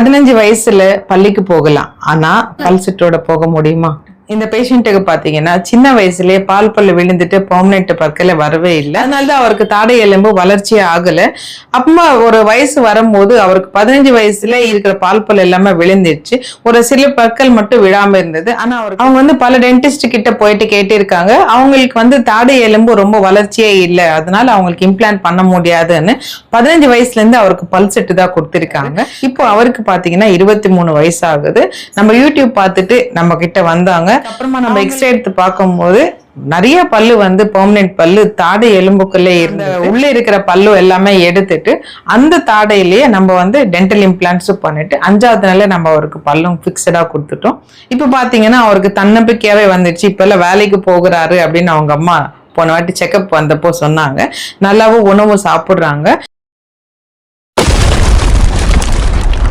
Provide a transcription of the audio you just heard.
15 வயசுல பள்ளிக்கு போகலாம், ஆனா பல்செட்டோட போக முடியுமா? இந்த பேஷண்ட்டுக்கு பாத்தீங்கன்னா சின்ன வயசுலயே பால் பல்லு விழுந்துட்டு பெர்மனன்ட் பற்கள வரவே இல்லை. அதனாலதான் அவருக்கு தாடை எலும்பு வளர்ச்சியே ஆகல. அப்பமா ஒரு வயசு வரும்போது அவருக்கு 15 வயசுல இருக்கிற பால் பல்லு எல்லாமே விழுந்துருச்சு. ஒரு சில பற்கள் மட்டும் விழாம இருந்தது. ஆனா அவங்க பல டென்டிஸ்ட் கிட்ட போயிட்டு கேட்டிருக்காங்க. அவங்களுக்கு தாடை எலும்பு ரொம்ப வளர்ச்சியே இல்லை, அதனால அவங்களுக்கு இம்ப்ளான்ட் பண்ண முடியாதுன்னு 15 வயசுல இருந்து அவருக்கு பல்செட்டு தான் கொடுத்திருக்காங்க. இப்போ அவருக்கு பாத்தீங்கன்னா 23 வயசு ஆகுது. நம்ம யூடியூப் பார்த்துட்டு நம்ம கிட்ட வந்தாங்க. அப்புறமா நம்ம எக்ஸ்ரே எடுத்து பார்க்கும்போது நிறைய பல்லு பெர்மனன்ட் பல்லு தாடை எலும்புக்குள்ளே இருந்த உள்ள இருக்கிற பல்லு எல்லாமே எடுத்துட்டு அந்த தாடையிலேயே நம்ம டென்டல் இம்ப்ளான்ட்ஸும் பண்ணிட்டு 5வது நாள்ல நம்ம அவருக்கு பல்லும் பிக்சடா கொடுத்துட்டோம். இப்ப பாத்தீங்கன்னா அவருக்கு தன்னம்பிக்கையாவே வந்துருச்சு. இப்ப எல்லாம் வேலைக்கு போகிறாரு அப்படின்னு அவங்க அம்மா போன வாட்டி செக்அப் வந்தப்போ சொன்னாங்க. நல்லாவும் உணவு சாப்பிடுறாங்க.